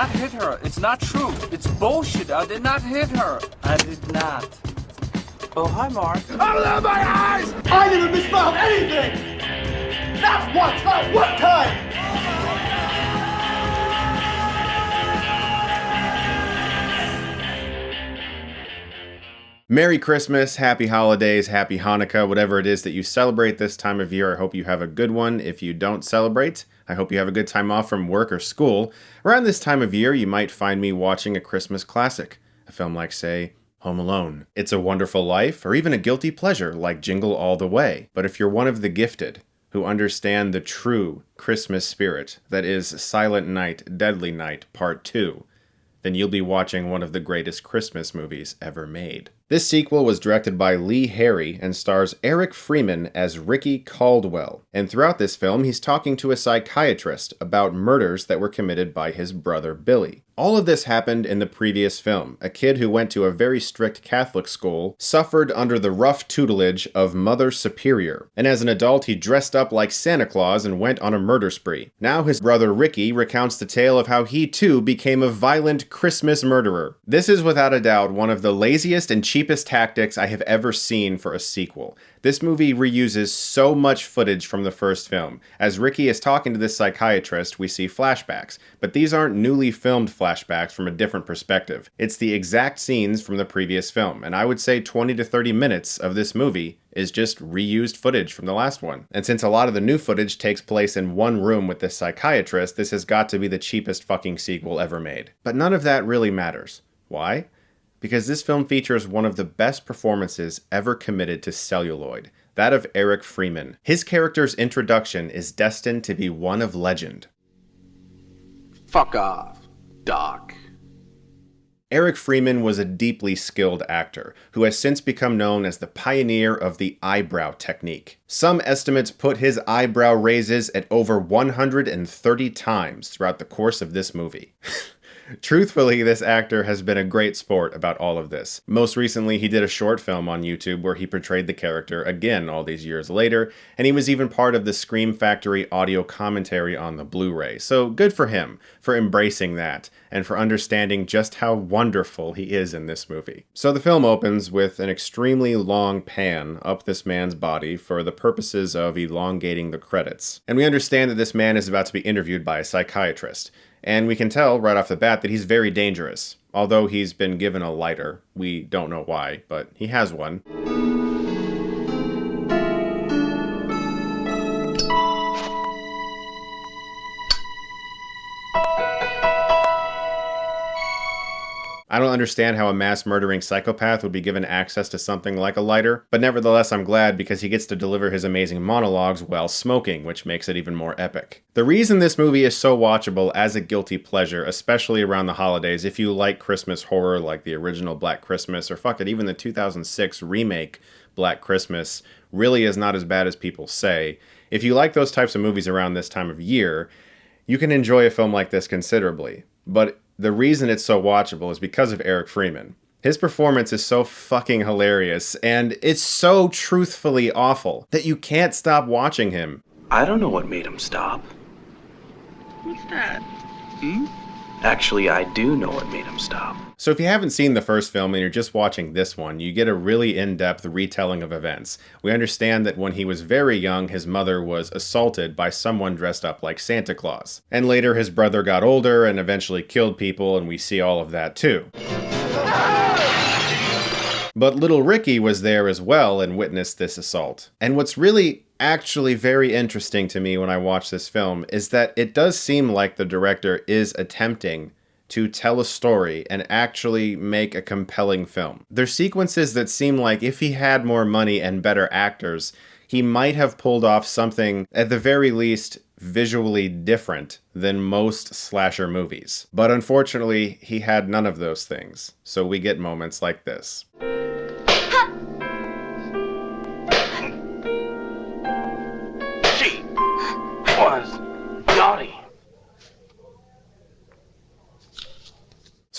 not hit her. It's not true. It's bullshit. I did not hit her. I did not. Oh, hi, Mark. Open up my eyes! I never misspelled anything! Not once, not one time! Merry Christmas, Happy Holidays, Happy Hanukkah, whatever it is that you celebrate this time of year. I hope you have a good one. If you don't celebrate, I hope you have a good time off from work or school. Around this time of year, you might find me watching a Christmas classic. A film like, say, Home Alone, It's a Wonderful Life, or even a guilty pleasure like Jingle All the Way. But if you're one of the gifted who understand the true Christmas spirit, that is Silent Night, Deadly Night, Part 2, then you'll be watching one of the greatest Christmas movies ever made. This sequel was directed by Lee Harry and stars Eric Freeman as Ricky Caldwell. And throughout this film, he's talking to a psychiatrist about murders that were committed by his brother Billy. All of this happened in the previous film. A kid who went to a very strict Catholic school suffered under the rough tutelage of Mother Superior. And as an adult, he dressed up like Santa Claus and went on a murder spree. Now his brother Ricky recounts the tale of how he too became a violent Christmas murderer. This is without a doubt one of the laziest and cheapest tactics I have ever seen for a sequel. This movie reuses so much footage from the first film. As Ricky is talking to this psychiatrist, we see flashbacks, but these aren't newly filmed flashbacks from a different perspective. It's the exact scenes from the previous film, and I would say 20 to 30 minutes of this movie is just reused footage from the last one. And since a lot of the new footage takes place in one room with this psychiatrist, this has got to be the cheapest fucking sequel ever made. But none of that really matters. Why? Because this film features one of the best performances ever committed to celluloid, that of Eric Freeman. His character's introduction is destined to be one of legend. Fuck off, Doc. Eric Freeman was a deeply skilled actor, who has since become known as the pioneer of the eyebrow technique. Some estimates put his eyebrow raises at over 130 times throughout the course of this movie. Truthfully, this actor has been a great sport about all of this. Most recently, he did a short film on YouTube where he portrayed the character again all these years later, and he was even part of the Scream Factory audio commentary on the Blu-ray. So good for him for embracing that, and for understanding just how wonderful he is in this movie. So the film opens with an extremely long pan up this man's body for the purposes of elongating the credits. And we understand that this man is about to be interviewed by a psychiatrist. And we can tell right off the bat that he's very dangerous. Although he's been given a lighter. We don't know why, but he has one. I don't understand how a mass-murdering psychopath would be given access to something like a lighter, but nevertheless I'm glad because he gets to deliver his amazing monologues while smoking, which makes it even more epic. The reason this movie is so watchable as a guilty pleasure, especially around the holidays, if you like Christmas horror like the original Black Christmas, or fuck it, even the 2006 remake Black Christmas, really is not as bad as people say. If you like those types of movies around this time of year, you can enjoy a film like this considerably. But the reason it's so watchable is because of Eric Freeman. His performance is so fucking hilarious, and it's so truthfully awful that you can't stop watching him. I don't know what made him stop. What's that? Actually, I do know what made him stop. So if you haven't seen the first film and you're just watching this one, you get a really in-depth retelling of events. We understand that when he was very young, his mother was assaulted by someone dressed up like Santa Claus. And later his brother got older and eventually killed people, and we see all of that too. But little Ricky was there as well and witnessed this assault. And what's really actually very interesting to me when I watch this film is that it does seem like the director is attempting to tell a story and actually make a compelling film. There's sequences that seem like if he had more money and better actors, he might have pulled off something, at the very least, visually different than most slasher movies. But unfortunately, he had none of those things, so we get moments like this. She was naughty.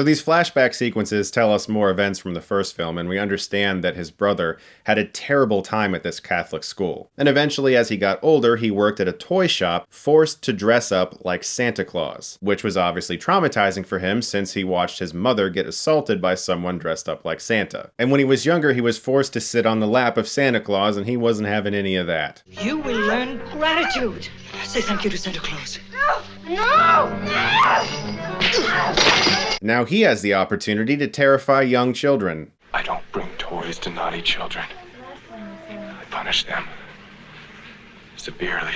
So these flashback sequences tell us more events from the first film, and we understand that his brother had a terrible time at this Catholic school. And eventually, as he got older, he worked at a toy shop, forced to dress up like Santa Claus, which was obviously traumatizing for him since he watched his mother get assaulted by someone dressed up like Santa. And when he was younger, he was forced to sit on the lap of Santa Claus, and he wasn't having any of that. You will learn gratitude. Say thank you to Santa Claus. No! Now he has the opportunity to terrify young children. I don't bring toys to naughty children. I punish them severely.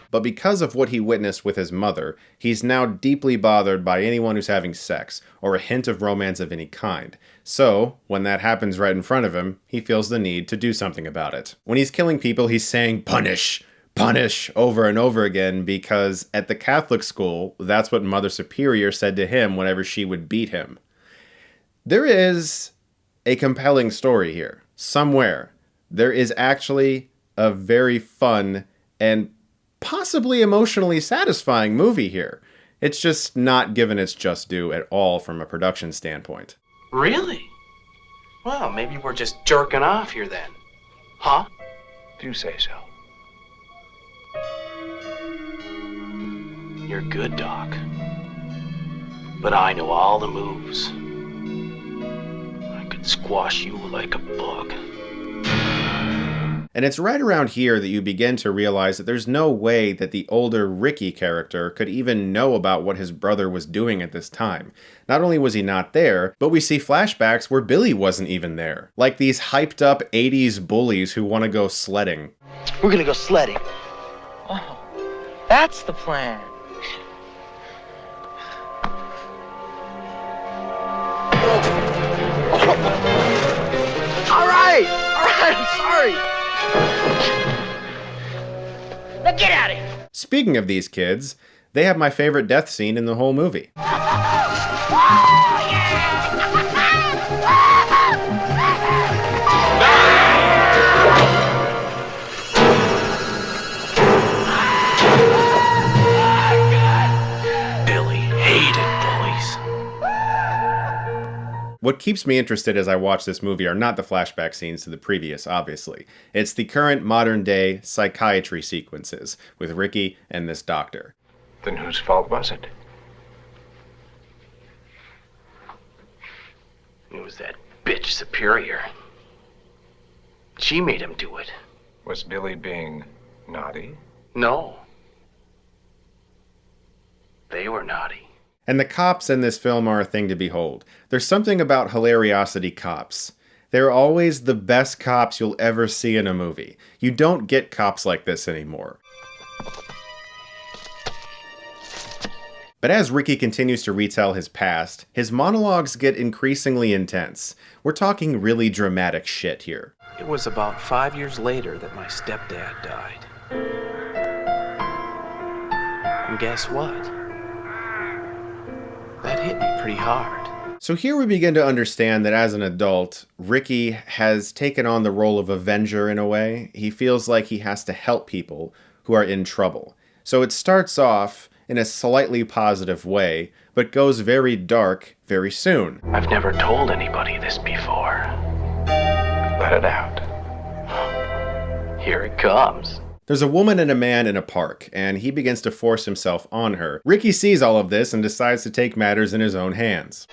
But because of what he witnessed with his mother, he's now deeply bothered by anyone who's having sex, or a hint of romance of any kind. So, when that happens right in front of him, he feels the need to do something about it. When he's killing people, he's saying, "Punish! Punish!" over and over again, because at the Catholic school, that's what Mother Superior said to him whenever she would beat him. There is a compelling story here. Somewhere, there is actually a very fun and possibly emotionally satisfying movie here. It's just not given its just due at all from a production standpoint. Really? Well, maybe we're just jerking off here then. Huh? Do say so. You're good, Doc. But I know all the moves. I could squash you like a bug. And it's right around here that you begin to realize that there's no way that the older Ricky character could even know about what his brother was doing at this time. Not only was he not there, but we see flashbacks where Billy wasn't even there. Like these hyped up 80s bullies who want to go sledding. We're gonna go sledding. Oh, that's the plan. All right, I'm sorry. Now get out of here. Speaking of these kids, they have my favorite death scene in the whole movie. Billy hated bullies. What keeps me interested as I watch this movie are not the flashback scenes to the previous, obviously. It's the current modern-day psychiatry sequences with Ricky and this doctor. Then whose fault was it? It was that bitch Superior. She made him do it. Was Billy being naughty? No. They were naughty. And the cops in this film are a thing to behold. There's something about Hilariocity cops. They're always the best cops you'll ever see in a movie. You don't get cops like this anymore. But as Ricky continues to retell his past, his monologues get increasingly intense. We're talking really dramatic shit here. It was about 5 years later that my stepdad died. And guess what? That hit me pretty hard. So here we begin to understand that as an adult, Ricky has taken on the role of avenger in a way. He feels like he has to help people who are in trouble. So it starts off in a slightly positive way, but goes very dark very soon. I've never told anybody this before. Let it out. Here it comes. There's a woman and a man in a park, and he begins to force himself on her. Ricky sees all of this and decides to take matters in his own hands.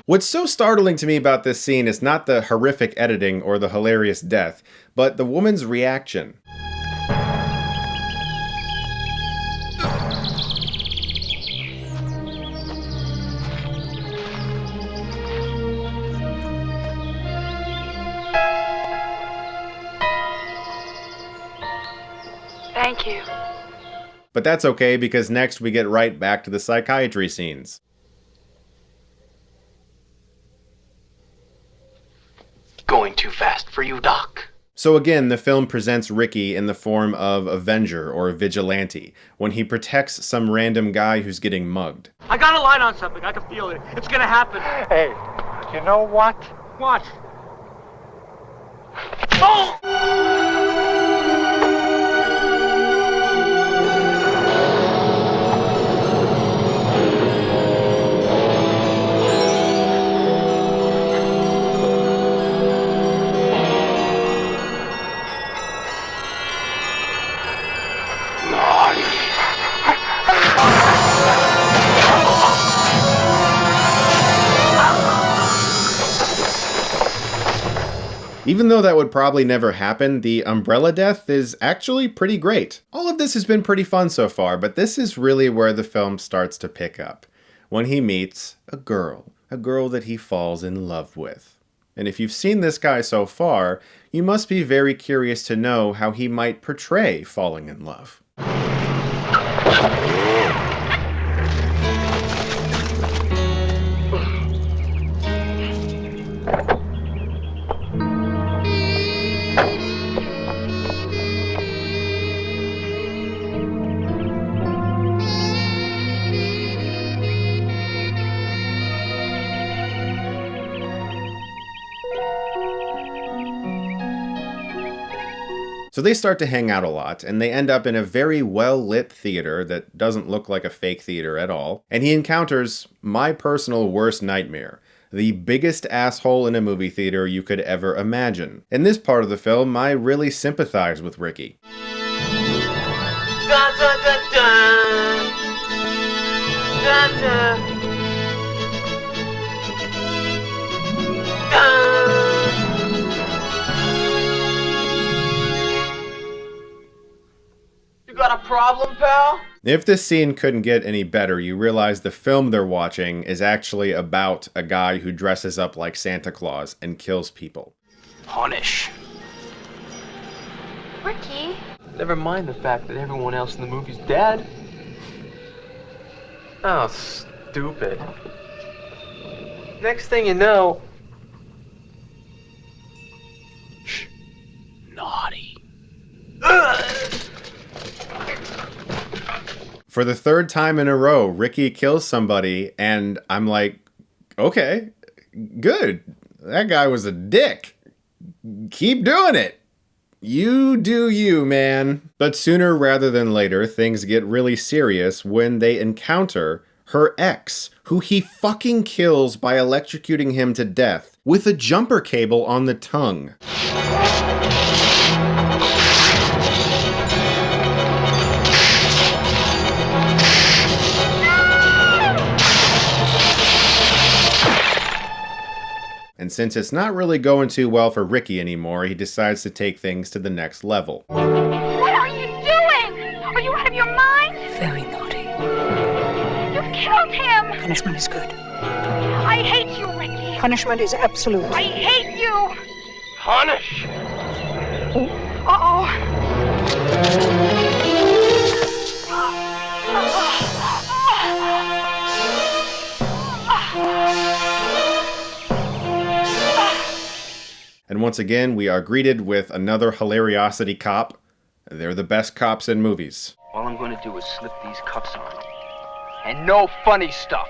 What's so startling to me about this scene is not the horrific editing or the hilarious death, but the woman's reaction. Thank you. But that's okay, because next we get right back to the psychiatry scenes. Going too fast for you, Doc? So again, the film presents Ricky in the form of Avenger or Vigilante, when he protects some random guy who's getting mugged. I got a line on something. I can feel it. It's gonna happen. Hey, you know what? What? Oh! Even though that would probably never happen, the umbrella death is actually pretty great. All of this has been pretty fun so far, but this is really where the film starts to pick up. When he meets a girl that he falls in love with. And if you've seen this guy so far, you must be very curious to know how he might portray falling in love. So they start to hang out a lot, and they end up in a very well-lit theater that doesn't look like a fake theater at all, and he encounters my personal worst nightmare, the biggest asshole in a movie theater you could ever imagine. In this part of the film, I really sympathize with Ricky. Dun, dun, dun, dun. Dun, dun. Dun. You got a problem, pal? If this scene couldn't get any better, you realize the film they're watching is actually about a guy who dresses up like Santa Claus and kills people. Punish. Ricky. Never mind the fact that everyone else in the movie's dead. Oh, stupid. Next thing you know... Shh. Naughty. For the third time in a row, Ricky kills somebody, and I'm like, okay, good. That guy was a dick. Keep doing it. You do you, man. But sooner rather than later, things get really serious when they encounter her ex, who he fucking kills by electrocuting him to death with a jumper cable on the tongue. And since it's not really going too well for Ricky anymore, he decides to take things to the next level. What are you doing? Are you out of your mind? Very naughty. You've killed him. Punishment is good. I hate you, Ricky. Punishment is absolute. I hate you. Punish. Uh-oh. And once again, we are greeted with another Hilariocity cop. They're the best cops in movies. All I'm going to do is slip these cuffs on. And no funny stuff.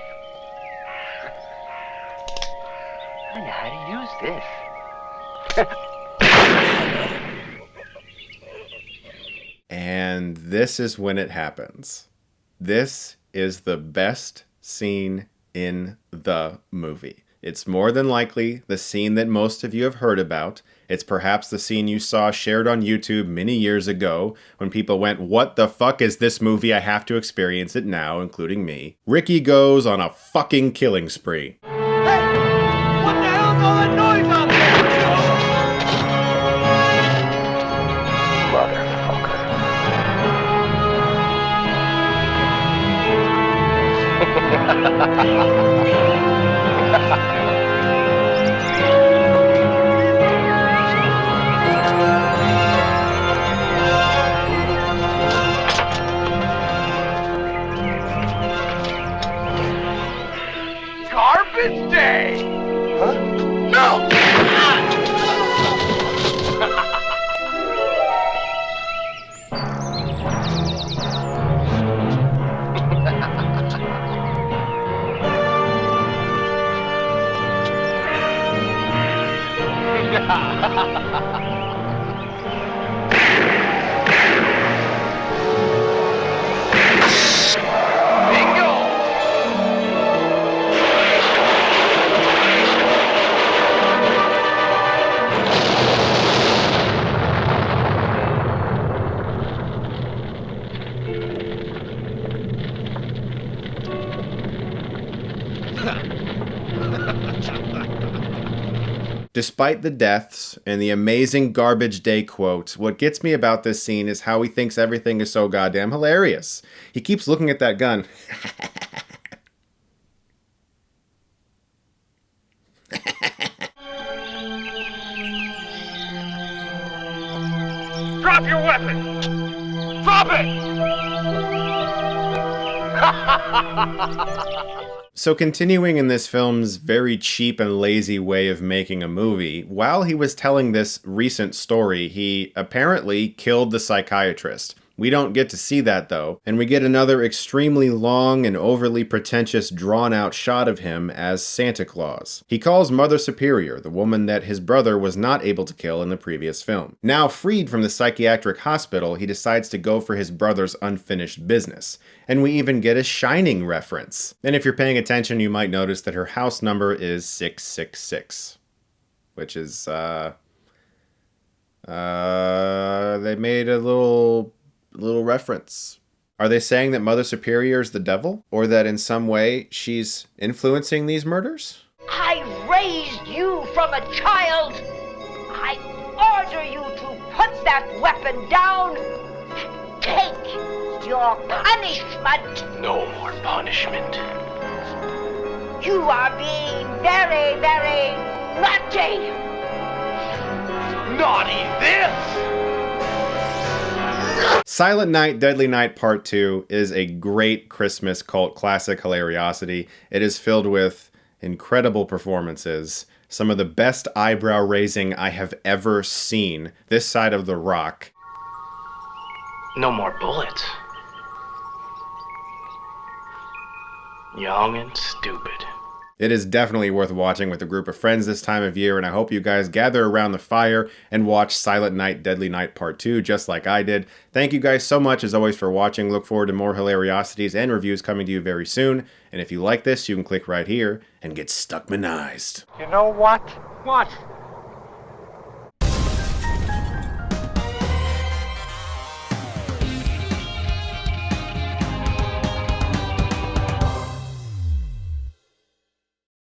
I know how to use this. And this is when it happens. This is the best scene in the movie. It's more than likely the scene that most of you have heard about. It's perhaps the scene you saw shared on YouTube many years ago when people went, "What the fuck is this movie? I have to experience it now," including me. Ricky goes on a fucking killing spree. Hey! What the hell's all that noise out Garbage day! Huh? No! Despite the deaths and the amazing garbage day quote, what gets me about this scene is how he thinks everything is so goddamn hilarious. He keeps looking at that gun. Drop your weapon! Drop it! So continuing in this film's very cheap and lazy way of making a movie, while he was telling this recent story, he apparently killed the psychiatrist. We don't get to see that though, and we get another extremely long and overly pretentious drawn-out shot of him as Santa Claus. He calls Mother Superior, the woman that his brother was not able to kill in the previous film. Now freed from the psychiatric hospital, he decides to go for his brother's unfinished business. And we even get a Shining reference. And if you're paying attention, you might notice that her house number is 666. Which is, they made a little reference. Are they saying that Mother Superior is the devil? Or that in some way she's influencing these murders? I raised you from a child. I order you to put that weapon down. Take your punishment. No more punishment. You are being very, very naughty. Naughty this! Silent Night, Deadly Night Part 2 is a great Christmas cult classic Hilariocity. It is filled with incredible performances, some of the best eyebrow raising I have ever seen this side of the rock. No more bullets. Young and stupid. It is definitely worth watching with a group of friends this time of year, and I hope you guys gather around the fire and watch Silent Night, Deadly Night Part 2 just like I did. Thank you guys so much as always for watching. Look forward to more Hilariocities and reviews coming to you very soon. And if you like this, you can click right here and get Stuckmanized. You know what? What?